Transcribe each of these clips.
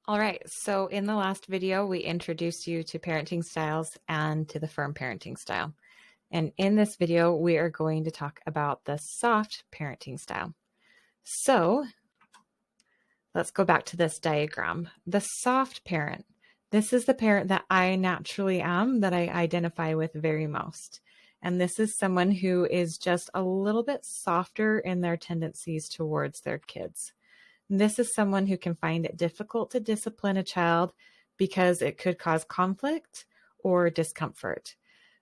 All right, so in the last video, we introduced you to parenting styles and to the firm parenting style. And in this video, we are going to talk about the soft parenting style. So let's go back to this diagram. The soft parent, this is the parent that I naturally am, that I identify with very most. And this is someone who is just a little bit softer in their tendencies towards their kids. This is someone who can find it difficult to discipline a child because it could cause conflict or discomfort.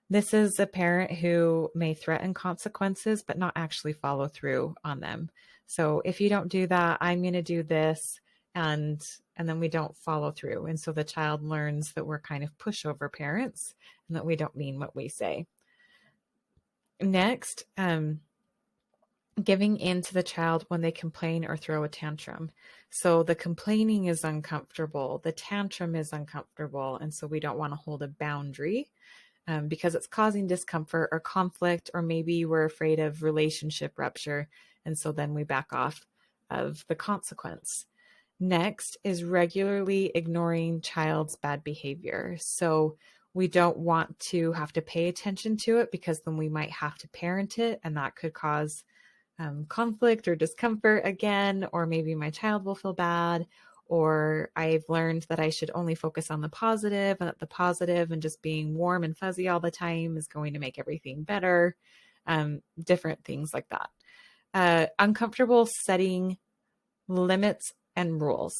This is a parent who may threaten consequences, but not actually follow through on them. So if you don't do that, I'm going to do this, and then we don't follow through. And so the child learns that we're kind of pushover parents and that we don't mean what we say. Next, giving in to the child when they complain or throw a tantrum. So the complaining is uncomfortable, the tantrum is uncomfortable, and so we don't want to hold a boundary because it's causing discomfort or conflict, or maybe we're afraid of relationship rupture, and so then we back off of the consequence. Next is regularly ignoring child's bad behavior. So we don't want to have to pay attention to it because then we might have to parent it, and that could cause conflict or discomfort again, or maybe my child will feel bad, or I've learned that I should only focus on the positive, and that the positive and just being warm and fuzzy all the time is going to make everything better. Different things like that. Uncomfortable setting limits and rules.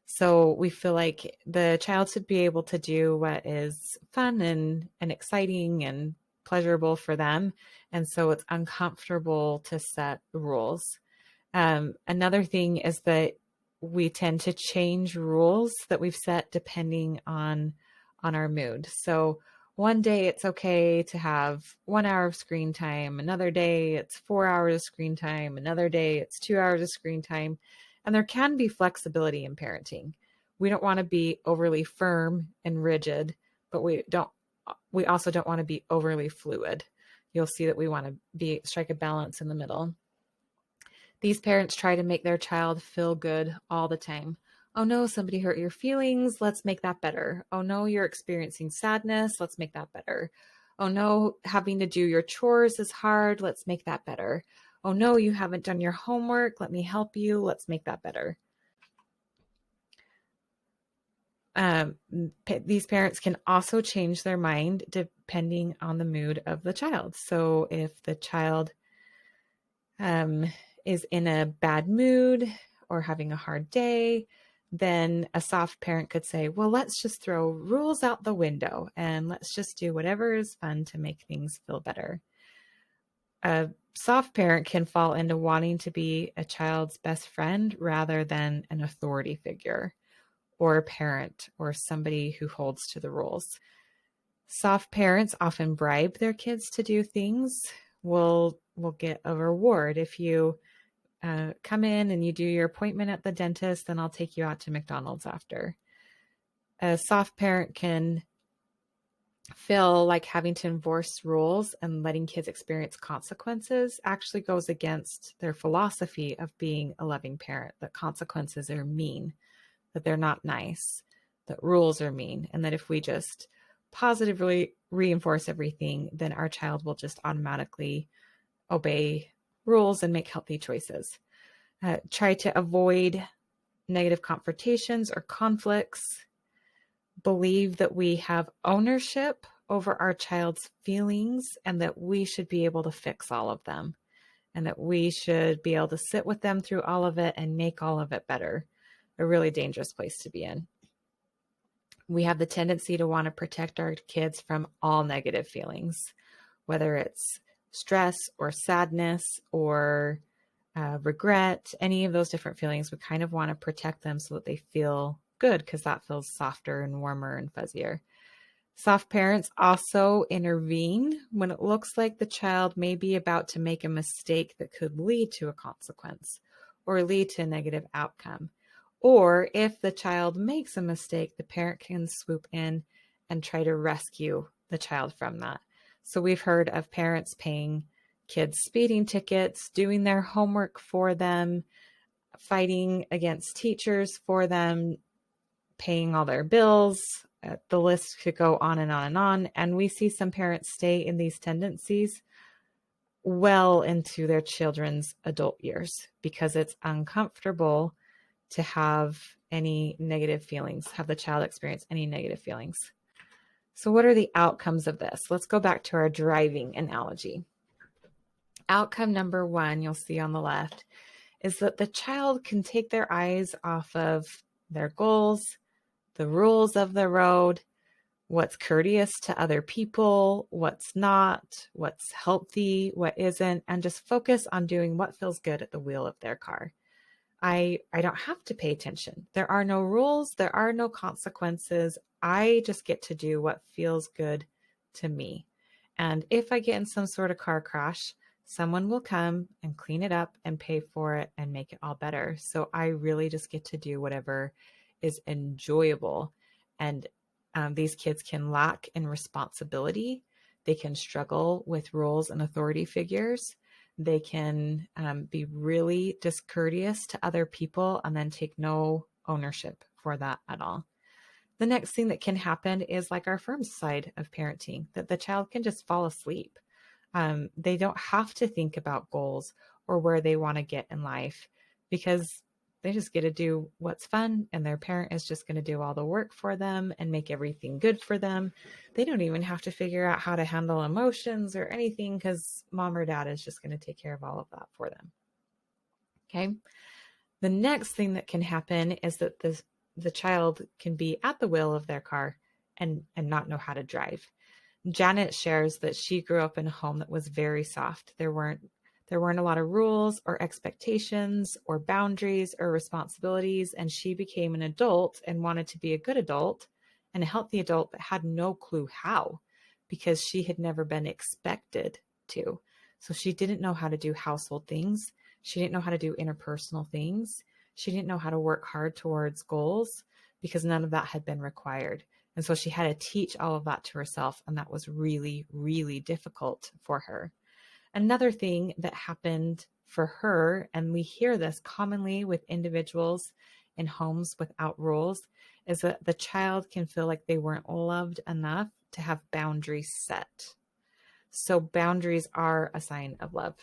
So we feel like the child should be able to do what is fun and exciting and pleasurable for them. And so it's uncomfortable to set rules. Another thing is that we tend to change rules that we've set depending on our mood. So one day it's okay to have 1 hour of screen time. Another day it's 4 hours of screen time. Another day it's 2 hours of screen time. And there can be flexibility in parenting. We don't want to be overly firm and rigid, but we also don't want to be overly fluid. You'll see that we want to strike a balance in the middle. These parents try to make their child feel good all the time. Oh no, somebody hurt your feelings. Let's make that better. Oh no, you're experiencing sadness. Let's make that better. Oh no, having to do your chores is hard. Let's make that better. Oh no, you haven't done your homework. Let me help you. Let's make that better. These parents can also change their mind depending on the mood of the child. So if the child is in a bad mood or having a hard day, then a soft parent could say, well, let's just throw rules out the window and let's just do whatever is fun to make things feel better. A soft parent can fall into wanting to be a child's best friend rather than an authority figure or a parent or somebody who holds to the rules. Soft parents often bribe their kids to do things. We'll get a reward. If you come in and you do your appointment at the dentist, then I'll take you out to McDonald's after. A soft parent can feel like having to enforce rules and letting kids experience consequences actually goes against their philosophy of being a loving parent, that consequences are mean, that they're not nice, that rules are mean, and that if we just positively reinforce everything, then our child will just automatically obey rules and make healthy choices. Try to avoid negative confrontations or conflicts. Believe that we have ownership over our child's feelings and that we should be able to fix all of them, and that we should be able to sit with them through all of it and make all of it better. A really dangerous place to be in. We have the tendency to want to protect our kids from all negative feelings, whether it's stress or sadness or regret, any of those different feelings. We kind of want to protect them so that they feel good, because that feels softer and warmer and fuzzier. Soft parents also intervene when it looks like the child may be about to make a mistake that could lead to a consequence or lead to a negative outcome. Or if the child makes a mistake, the parent can swoop in and try to rescue the child from that. So we've heard of parents paying kids speeding tickets, doing their homework for them, fighting against teachers for them, paying all their bills. The list could go on and on and on. And we see some parents stay in these tendencies well into their children's adult years because it's uncomfortable to have any negative feelings, have the child experience any negative feelings. So what are the outcomes of this? Let's go back to our driving analogy. Outcome number one, you'll see on the left, is that the child can take their eyes off of their goals, the rules of the road, what's courteous to other people, what's not, what's healthy, what isn't, and just focus on doing what feels good at the wheel of their car. I don't have to pay attention. There are no rules. There are no consequences. I just get to do what feels good to me. And if I get in some sort of car crash, someone will come and clean it up and pay for it and make it all better. So I really just get to do whatever is enjoyable. And these kids can lack in responsibility. They can struggle with rules and authority figures. They can be really discourteous to other people and then take no ownership for that at all. The next thing that can happen is like our firm side of parenting, that the child can just fall asleep. They don't have to think about goals or where they want to get in life because they just get to do what's fun, and their parent is just going to do all the work for them and make everything good for them. They don't even have to figure out how to handle emotions or anything because mom or dad is just going to take care of all of that for them. Okay. The next thing that can happen is that the child can be at the wheel of their car and not know how to drive. Janet shares that she grew up in a home that was very soft. There weren't a lot of rules or expectations or boundaries or responsibilities, and she became an adult and wanted to be a good adult and a healthy adult, but had no clue how because she had never been expected to. So she didn't know how to do household things. She didn't know how to do interpersonal things. She didn't know how to work hard towards goals because none of that had been required. And so she had to teach all of that to herself, and that was really, really difficult for her. Another thing that happened for her, and we hear this commonly with individuals in homes without rules, is that the child can feel like they weren't loved enough to have boundaries set. So boundaries are a sign of love.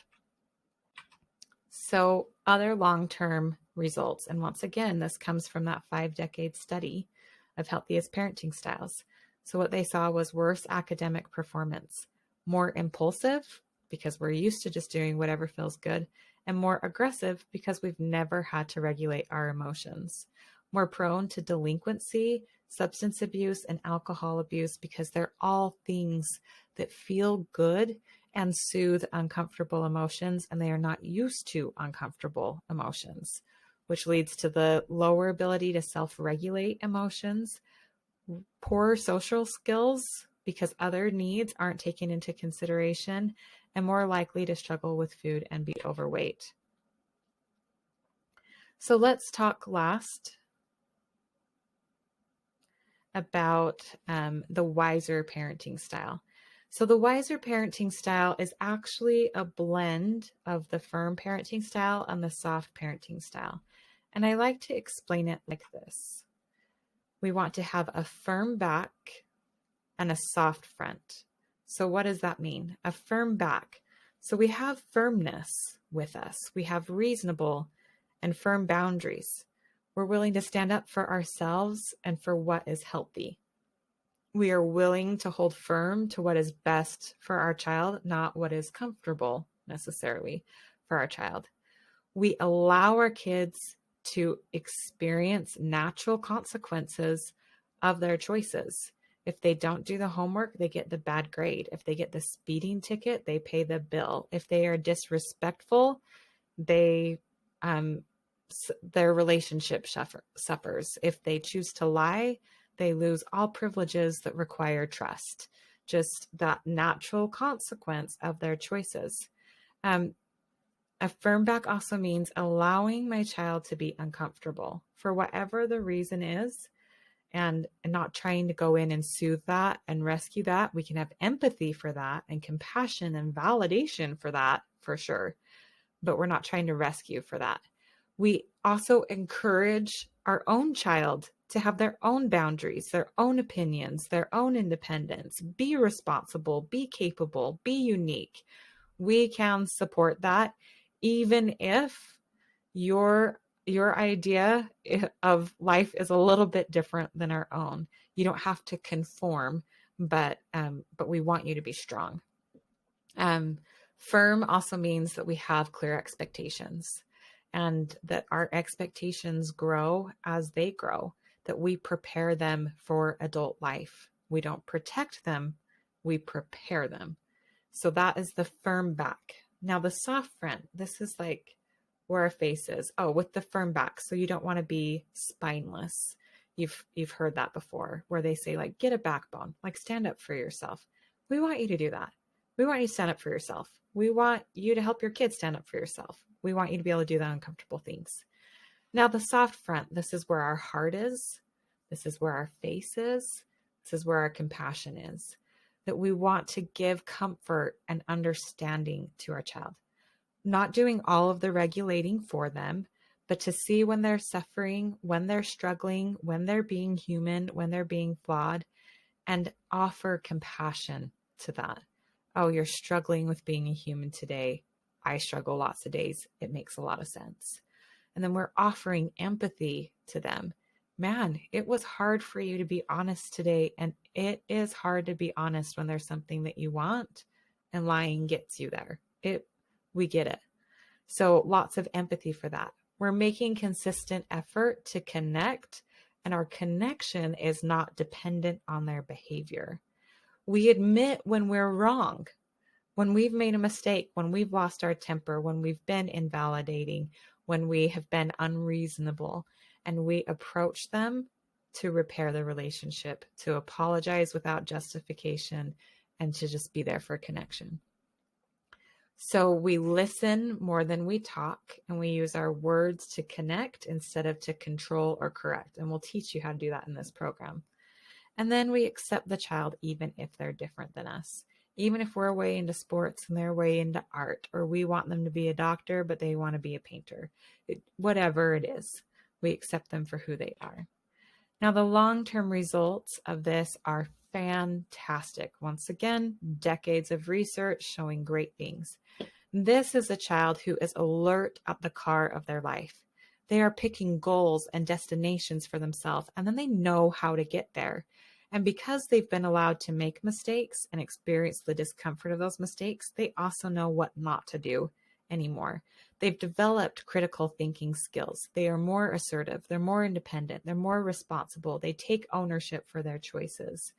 So other long-term results, and once again, this comes from that 5-decade study of healthiest parenting styles. So what they saw was worse academic performance, more impulsive, because we're used to just doing whatever feels good, and more aggressive because we've never had to regulate our emotions. More prone to delinquency, substance abuse, and alcohol abuse because they're all things that feel good and soothe uncomfortable emotions, and they are not used to uncomfortable emotions, which leads to the lower ability to self-regulate emotions, poor social skills because other needs aren't taken into consideration, and more likely to struggle with food and be overweight. So let's talk last about the wiser parenting style. So the wiser parenting style is actually a blend of the firm parenting style and the soft parenting style. And I like to explain it like this. We want to have a firm back and a soft front. So what does that mean? A firm back. So we have firmness with us. We have reasonable and firm boundaries. We're willing to stand up for ourselves and for what is healthy. We are willing to hold firm to what is best for our child, not what is comfortable necessarily for our child. We allow our kids to experience natural consequences of their choices. If they don't do the homework, they get the bad grade. If they get the speeding ticket, they pay the bill. If they are disrespectful, their relationship suffers. If they choose to lie, they lose all privileges that require trust. Just that natural consequence of their choices. A firm back also means allowing my child to be uncomfortable for whatever the reason is, and not trying to go in and soothe that and rescue that. We can have empathy for that and compassion and validation for that, for sure, but we're not trying to rescue for that. We also encourage our own child to have their own boundaries, their own opinions, their own independence, be responsible, be capable, be unique. We can support that even if your idea of life is a little bit different than our own. You don't have to conform, but we want you to be strong. Firm also means that we have clear expectations and that our expectations grow as they grow, that we prepare them for adult life. We don't protect them, we prepare them. So that is the firm back. Now the soft front, this is like where our face is. Oh, with the firm back. So you don't want to be spineless. You've heard that before, where they say like, get a backbone, like stand up for yourself. We want you to do that. We want you to stand up for yourself. We want you to help your kids stand up for yourself. We want you to be able to do the uncomfortable things. Now the soft front, this is where our heart is. This is where our face is. This is where our compassion is. That we want to give comfort and understanding to our child. Not doing all of the regulating for them, but to see when they're suffering, when they're struggling, when they're being human, when they're being flawed, and offer compassion to that. Oh, you're struggling with being a human today. I struggle lots of days. It makes a lot of sense. And then we're offering empathy to them. Man, it was hard for you to be honest today. And it is hard to be honest when there's something that you want and lying gets you there. We get it. So lots of empathy for that. We're making consistent effort to connect, and our connection is not dependent on their behavior. We admit when we're wrong, when we've made a mistake, when we've lost our temper, when we've been invalidating, when we have been unreasonable, and we approach them to repair the relationship, to apologize without justification, and to just be there for connection. So we listen more than we talk, and we use our words to connect instead of to control or correct. And we'll teach you how to do that in this program. And then we accept the child even if they're different than us. Even if we're way into sports and they're way into art, or we want them to be a doctor, but they want to be a painter. Whatever it is, we accept them for who they are. Now, the long-term results of this are fantastic. Once again, decades of research showing great things. This is a child who is alert at the car of their life. They are picking goals and destinations for themselves, and then they know how to get there. And because they've been allowed to make mistakes and experience the discomfort of those mistakes, they also know what not to do anymore. They've developed critical thinking skills. They are more assertive. They're more independent. They're more responsible. They take ownership for their choices.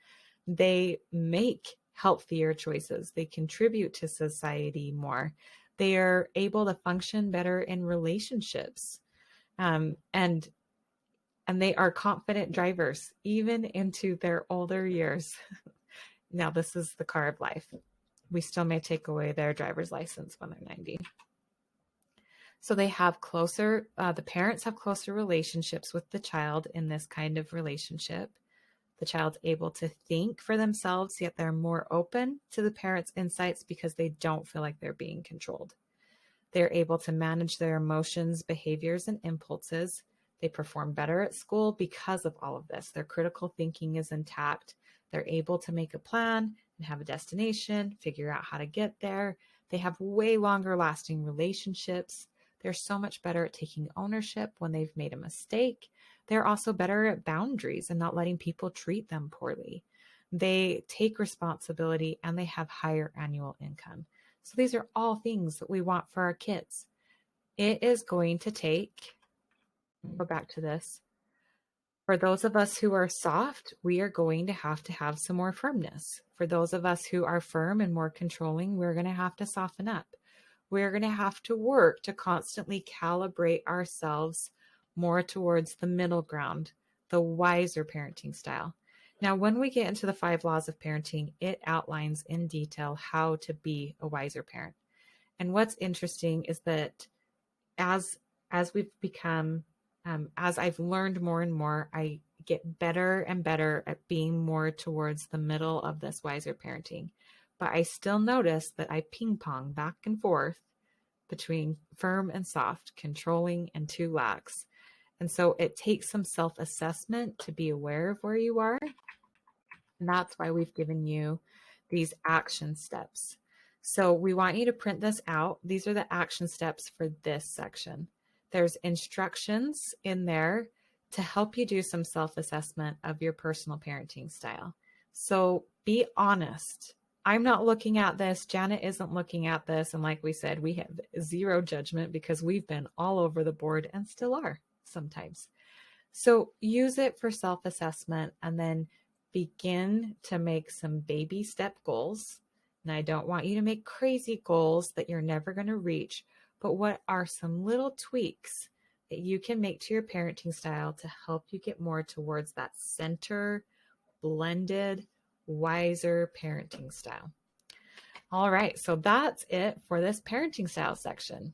They make healthier choices. They contribute to society more. They are able to function better in relationships. And they are confident drivers, even into their older years. Now, this is the car of life. We still may take away their driver's license when they're 90. So they have the parents have closer relationships with the child in this kind of relationship. The child's able to think for themselves, yet they're more open to the parents' insights because they don't feel like they're being controlled. They're able to manage their emotions, behaviors, and impulses. They perform better at school because of all of this. Their critical thinking is intact. They're able to make a plan and have a destination, figure out how to get there. They have way longer lasting relationships. They're so much better at taking ownership when they've made a mistake. They're also better at boundaries and not letting people treat them poorly. They take responsibility and they have higher annual income. So these are all things that we want for our kids. It is going to take, go back to this, for those of us who are soft, we are going to have some more firmness. For those of us who are firm and more controlling, we're going to have to soften up. We're going to have to work to constantly calibrate ourselves more towards the middle ground, the wiser parenting style. Now, when we get into the 5 laws of parenting, it outlines in detail how to be a wiser parent. And what's interesting is that as we've become, as I've learned more and more, I get better and better at being more towards the middle of this wiser parenting. But I still notice that I ping pong back and forth between firm and soft, controlling and too lax. And so it takes some self-assessment to be aware of where you are. And that's why we've given you these action steps. So we want you to print this out. These are the action steps for this section. There's instructions in there to help you do some self-assessment of your personal parenting style. So be honest. I'm not looking at this. Janet isn't looking at this. And like we said, we have zero judgment because we've been all over the board and still are sometimes. So use it for self-assessment and then begin to make some baby step goals. And I don't want you to make crazy goals that you're never going to reach, but what are some little tweaks that you can make to your parenting style to help you get more towards that center, blended, wiser parenting style? All right, so that's it for this parenting style section.